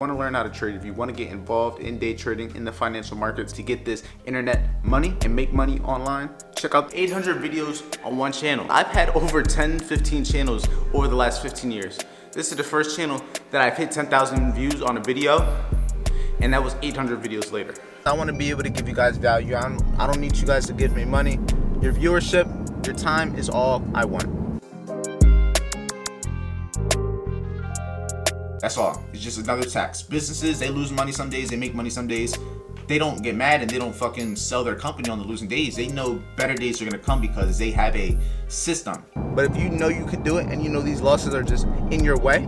Want to learn how to trade, if you want to get involved in day trading in the financial markets to get this internet money and make money online, check out 800 videos on one channel. I've had over 10-15 channels over the last 15 years. This is the first channel that I've hit 10,000 views on a video, and that was 800 videos later. I want to be able to give you guys value. I don't need you guys to give me money. Your viewership, your time is all I want. That's all. It's just another tax. Businesses, they lose money some days, they make money some days. They don't get mad and they don't fucking sell their company on the losing days. They know better days are gonna come because they have a system. But if you know you could do it and you know these losses are just in your way,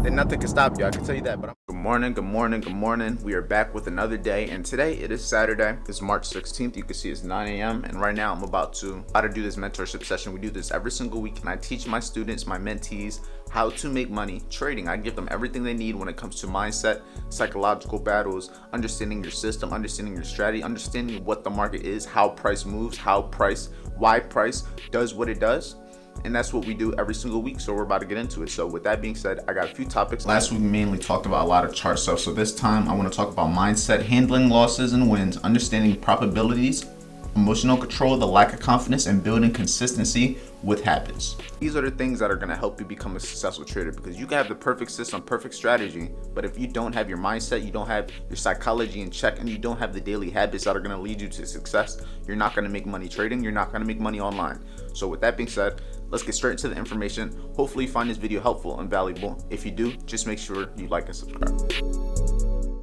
then nothing can stop you. I can tell you that. But good morning, good morning, good morning. We are back with another day, and today it is Saturday. It's March 16th. You can see it's 9 a.m. and right now I'm about to do this mentorship session. We do this every single week, and I teach my students, my mentees, how to make money trading. I give them everything they need when it comes to mindset, psychological battles, understanding your system, understanding your strategy, understanding what the market is, how price moves, why price does what it does. And that's what we do every single week, so we're about to get into it. So with that being said, I got a few topics. Last week we mainly talked about a lot of chart stuff, so this time I want to talk about mindset, handling losses and wins, understanding probabilities, emotional control, the lack of confidence, and building consistency with habits. These are the things that are going to help you become a successful trader, because you can have the perfect system, perfect strategy, but if you don't have your mindset, you don't have your psychology in check, and you don't have the daily habits that are going to lead you to success, you're not going to make money trading, you're not going to make money online. So with that being said, let's get straight into the information. Hopefully you find this video helpful and valuable. If you do, just make sure you like and subscribe.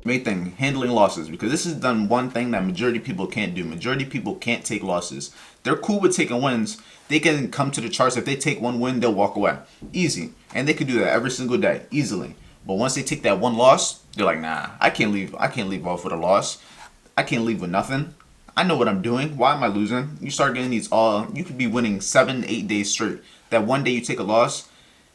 Main thing, handling losses, because this is done one thing that majority of people can't do. Majority of people can't take losses. They're cool with taking wins. They can come to the charts. If they take one win, they'll walk away. Easy. And they can do that every single day, easily. But once they take that one loss, they're like, nah, I can't leave off with a loss. I can't leave with nothing. I know what I'm doing. Why am I losing? You start getting these you could be winning 7-8 days straight. That one day you take a loss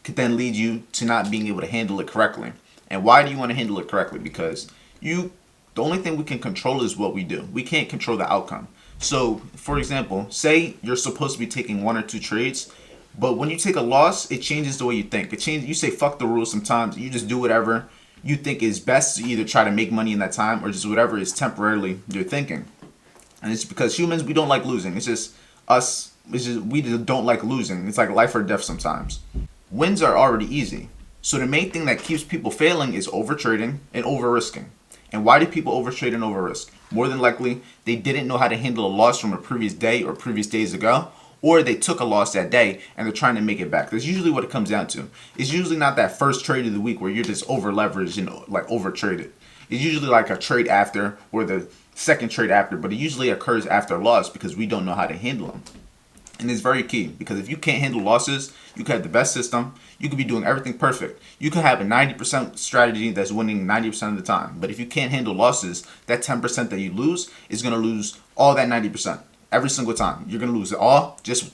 could then lead you to not being able to handle it correctly. And why do you want to handle it correctly? Because the only thing we can control is what we do. We can't control the outcome. So, for example, say you're supposed to be taking 1 or 2 trades, but when you take a loss, it changes the way you think. You say fuck the rules sometimes. You just do whatever you think is best to either try to make money in that time or just whatever is temporarily you're thinking. And it's because humans, we don't like losing. It's just us. We just don't like losing. It's like life or death sometimes. Wins are already easy. So the main thing that keeps people failing is overtrading and over-risking. And why do people overtrade and over-risk? More than likely, they didn't know how to handle a loss from a previous day or previous days ago, or they took a loss that day and they're trying to make it back. That's usually what it comes down to. It's usually not that first trade of the week where you're just over-leveraged and like over-traded. It's usually like a trade after or the second trade after, but it usually occurs after a loss because we don't know how to handle them. And it's very key, because if you can't handle losses, you could have the best system, you could be doing everything perfect. You could have a 90% strategy that's winning 90% of the time. But if you can't handle losses, that 10% that you lose is going to lose all that 90%. Every single time. You're going to lose it all just with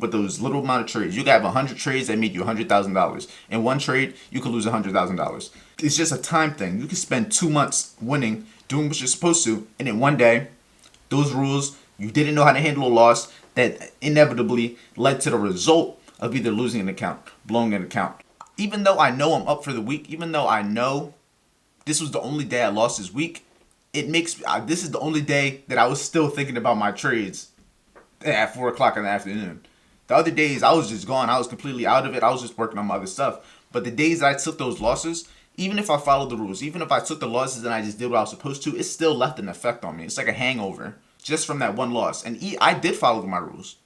with those little amount of trades. You could have 100 trades that made you $100,000. In one trade, you could lose $100,000. It's just a time thing. You can spend 2 months winning, doing what you're supposed to, and in one day, those rules, you didn't know how to handle a loss that inevitably led to the result of either losing an account, blowing an account. Even though I know I'm up for the week, even though I know this was the only day I lost this week, this is the only day that I was still thinking about my trades at 4 o'clock in the afternoon. The other days, I was just gone. I was completely out of it. I was just working on my other stuff. But the days that I took those losses, even if I followed the rules, even if I took the losses and I just did what I was supposed to, it still left an effect on me. It's like a hangover just from that one loss. And I did follow my rules.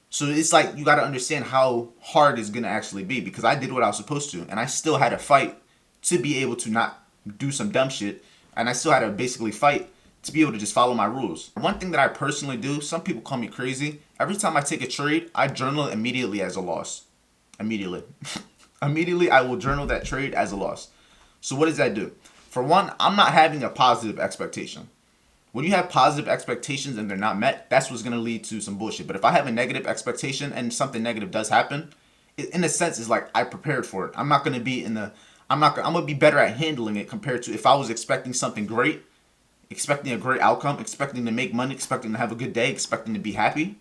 So it's like you got to understand how hard it's going to actually be, because I did what I was supposed to, and I still had to fight to be able to not do some dumb shit, and I still had to basically fight to be able to just follow my rules. One thing that I personally do, some people call me crazy, every time I take a trade, I journal it immediately as a loss. Immediately. Immediately, I will journal that trade as a loss. So what does that do? For one, I'm not having a positive expectation. When you have positive expectations and they're not met, that's what's going to lead to some bullshit. But if I have a negative expectation and something negative does happen, in a sense, it's like I prepared for it. I'm going to be better at handling it compared to if I was expecting something great, expecting a great outcome, expecting to make money, expecting to have a good day, expecting to be happy,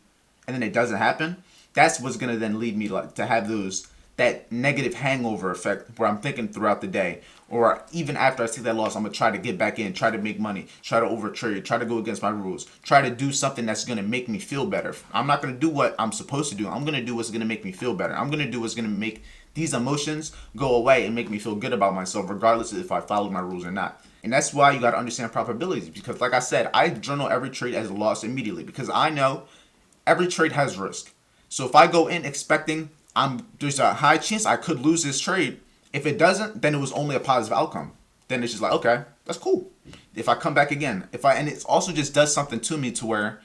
and then it doesn't happen. That's what's going to then lead me to have those that negative hangover effect where I'm thinking throughout the day, or even after I see that loss, I'm gonna try to get back in, try to make money, try to overtrade, try to go against my rules, try to do something that's gonna make me feel better. I'm not gonna do what I'm supposed to do. I'm gonna do what's gonna make me feel better. I'm gonna do what's gonna make these emotions go away and make me feel good about myself, regardless of if I follow my rules or not. And that's why you gotta understand probabilities, because like I said, I journal every trade as a loss immediately because I know every trade has risk. So if I go in expecting there's a high chance I could lose this trade. If it doesn't, then it was only a positive outcome. Then it's just like, okay, that's cool. If I come back again, and it also just does something to me to where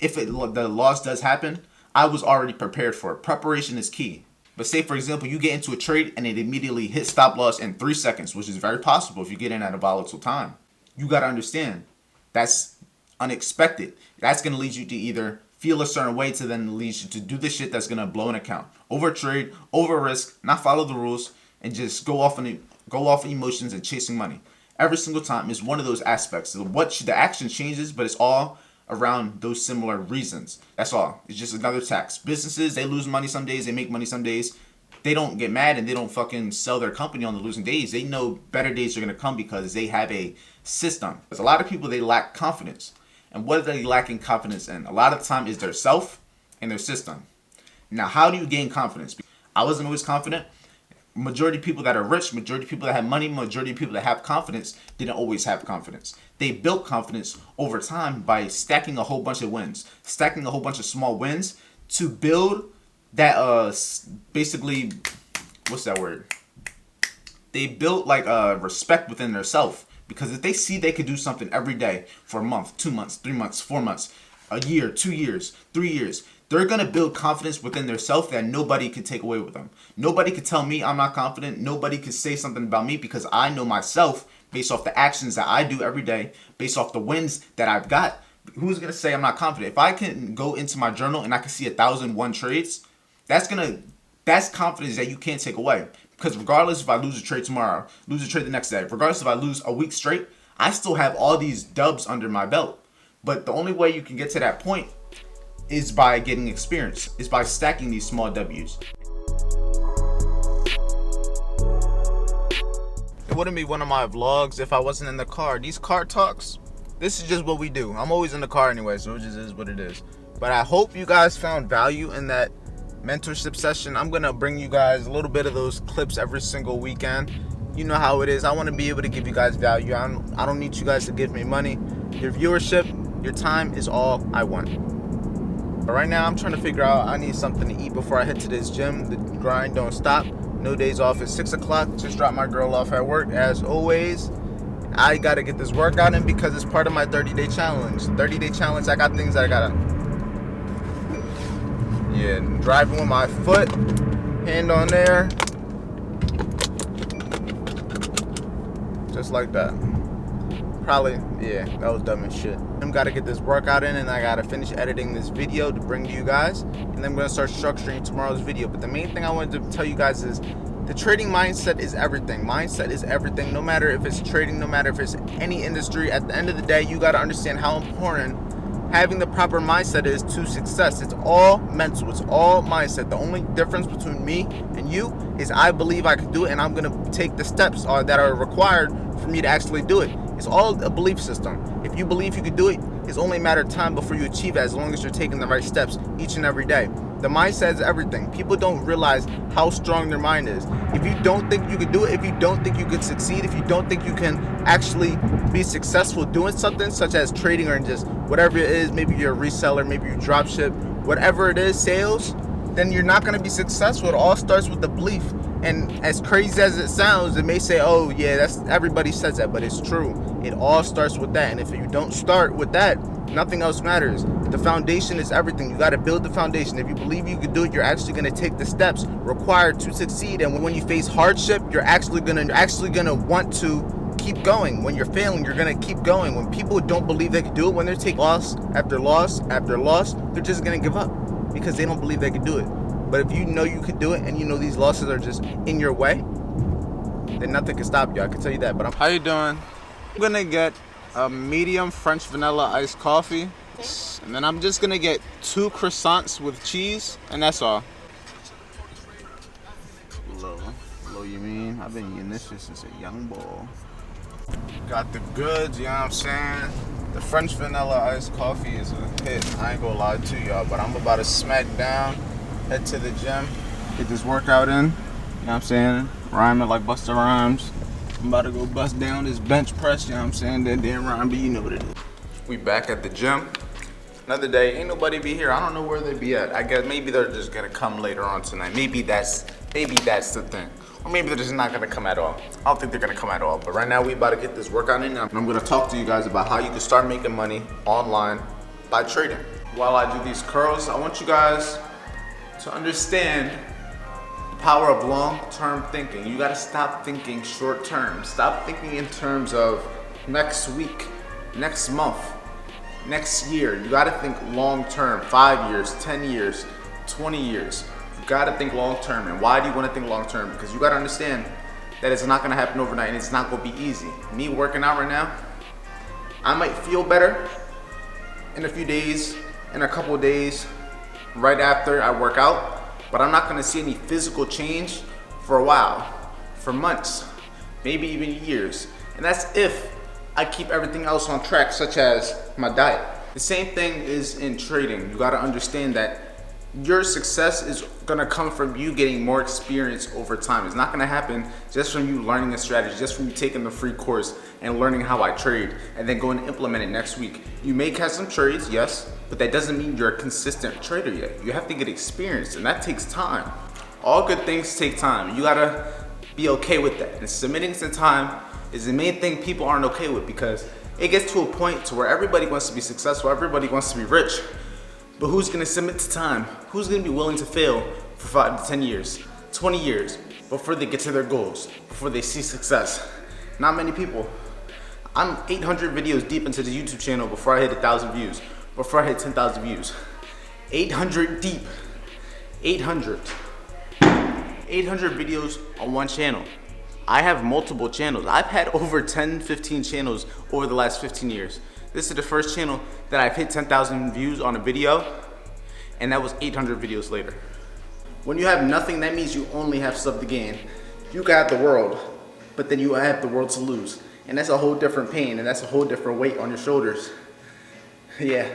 if the loss does happen, I was already prepared for it. Preparation is key. But say, for example, you get into a trade and it immediately hits stop loss in 3 seconds, which is very possible if you get in at a volatile time. You got to understand that's unexpected. That's going to lead you to either feel a certain way to then lead you to do the shit that's going to blow an account. Over trade, over risk, not follow the rules, and just go off emotions and chasing money. Every single time is one of those aspects. The action changes, but it's all around those similar reasons. That's all. It's just another tax. Businesses, they lose money some days, they make money some days. They don't get mad and they don't fucking sell their company on the losing days. They know better days are going to come because they have a system. There's a lot of people, they lack confidence. And what are they lacking confidence in? A lot of the time is their self and their system. Now, how do you gain confidence? I wasn't always confident. Majority of people that are rich, majority of people that have money, majority of people that have confidence didn't always have confidence. They built confidence over time by stacking a whole bunch of wins, stacking a whole bunch of small wins to build that basically, what's that word? They built like respect within their self. Because if they see they could do something every day for a month, 2 months, 3 months, 4 months, a year, 2 years, 3 years, they're going to build confidence within their self that nobody can take away with them. Nobody could tell me I'm not confident. Nobody could say something about me because I know myself based off the actions that I do every day, based off the wins that I've got. Who's going to say I'm not confident? If I can go into my journal and I can see 1,001 trades, that's confidence that you can't take away. Because regardless if I lose a trade tomorrow, lose a trade the next day, regardless if I lose a week straight, I still have all these dubs under my belt. But the only way you can get to that point is by getting experience, is by stacking these small W's. It wouldn't be one of my vlogs if I wasn't in the car. These car talks, this is just what we do. I'm always in the car anyway, so it just is what it is. But I hope you guys found value in that mentorship session. I'm gonna bring you guys a little bit of those clips every single weekend. You know how it is. I want to be able to give you guys value. I don't need you guys to give me money. Your viewership, your time is all I want. But right now I'm trying to figure out, I need something to eat before I head to this gym. The grind don't stop. No days off at 6 o'clock. Just dropped my girl off at work as always. I gotta get this workout in because it's part of my 30-day challenge. 30-day challenge, I got things that I gotta driving with my foot, hand on there, just like that. Probably, that was dumb as shit. I'm gotta get this workout in and I gotta finish editing this video to bring to you guys, and then I'm gonna start structuring tomorrow's video. But the main thing I wanted to tell you guys is the trading mindset is everything. Mindset is everything. No matter if it's trading, no matter if it's any industry, at the end of the day, you gotta understand how important having the proper mindset is to success. It's all mental. It's all mindset. The only difference between me and you is I believe I can do it, and I'm going to take the steps that are required for me to actually do it. It's all a belief system. If you believe you can do it, it's only a matter of time before you achieve it, as long as you're taking the right steps each and every day. The mindset is everything. People don't realize how strong their mind is. If you don't think you can do it, if you don't think you can succeed, if you don't think you can actually be successful doing something such as trading or just whatever it is, maybe you're a reseller, maybe you drop ship, whatever it is, sales, then you're not going to be successful. It all starts with the belief. And as crazy as it sounds, it may say, oh yeah, that's everybody says that, but it's true. It all starts with that. And if you don't start with that, nothing else matters. The foundation is everything. You got to build the foundation. If you believe you can do it, you're actually going to take the steps required to succeed. And when you face hardship, you're actually going to want to keep going. When you're failing, you're going to keep going. When people don't believe they can do it, when they're taking loss after loss after loss, they're just going to give up because they don't believe they can do it. But if you know you can do it and you know these losses are just in your way, then nothing can stop you. I can tell you that. But how you doing? I'm going to get a medium French vanilla iced coffee. And then I'm just going to get 2 croissants with cheese. And that's all. you mean? I've been eating this shit since a young boy. Got the goods, you know what I'm saying? The French vanilla iced coffee is a hit. I ain't gonna lie to y'all, but I'm about to smack down, head to the gym, get this workout in. You know what I'm saying? Rhyming like Busta Rhymes. I'm about to go bust down this bench press, you know what I'm saying? That damn rhyme, but you know what it is. We back at the gym. Another day, ain't nobody be here. I don't know where they be at. I guess maybe they're just gonna come later on tonight. Maybe that's the thing. Or maybe they're just not gonna come at all. I don't think they're gonna come at all. But right now we about to get this workout in. And I'm gonna talk to you guys about how you can start making money online by trading. While I do these curls, I want you guys to understand the power of long-term thinking. You gotta stop thinking short-term. Stop thinking in terms of next week, next month, next year. You gotta think long-term, 5 years, 10 years, 20 years. You gotta think long-term. And why do you wanna think long-term? Because you gotta understand that it's not gonna happen overnight and it's not gonna be easy. Me working out right now, I might feel better in a few days, in a couple of days, right after I work out, but I'm not gonna see any physical change for a while, for months, maybe even years. And that's if I keep everything else on track, such as my diet. The same thing is in trading. You gotta understand that your success is gonna come from you getting more experience over time. It's not gonna happen just from you learning a strategy, just from you taking the free course and learning how I trade and then going to implement it next week. You may catch some trades, yes, but that doesn't mean you're a consistent trader yet. You have to get experience, and that takes time. All good things take time. You gotta be okay with that. And submitting some time is the main thing people aren't okay with, because it gets to a point to where everybody wants to be successful, everybody wants to be rich. But who's gonna submit to time? Who's gonna be willing to fail for 5 to 10 years, 20 years, before they get to their goals, before they see success? Not many people. I'm 800 videos deep into the YouTube channel before I hit 1,000 views, before I hit 10,000 views. 800 deep, 800. 800 videos on one channel. I have multiple channels. I've had over 10, 15 channels over the last 15 years. This is the first channel that I've hit 10,000 views on a video, and that was 800 videos later. When you have nothing, that means you only have stuff to gain. You got the world, but then you have the world to lose. And that's a whole different pain, and that's a whole different weight on your shoulders. Yeah,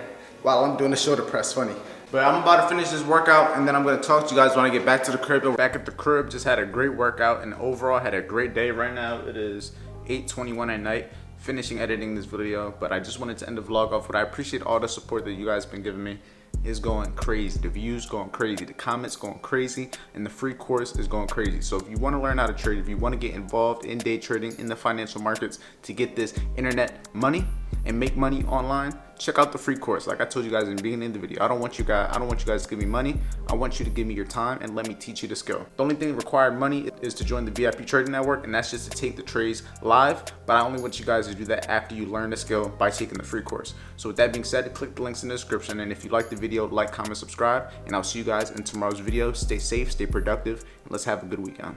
while I'm doing the shoulder press, funny. But I'm about to finish this workout, and then I'm gonna talk to you guys when I get back to the crib. Back at the crib, just had a great workout, and overall had a great day. Right now, it is 8:21 at night. Finishing editing this video, but I just wanted to end the vlog off with I appreciate all the support that you guys been giving me. It's going crazy. The views going crazy, the comments going crazy, and the free course is going crazy. So if you want to learn how to trade, if you want to get involved in day trading in the financial markets to get this internet money and make money online, check out the free course. Like I told you guys in the beginning of the video, I don't want you guys to give me money. I want you to give me your time and let me teach you the skill. The only thing required money is to join the VIP trading network, and that's just to take the trades live. But I only want you guys to do that after you learn the skill by taking the free course. So with that being said, click the links in the description, and if you like the video, like, comment, subscribe, and I'll see you guys in tomorrow's video. Stay safe, stay productive, and let's have a good weekend.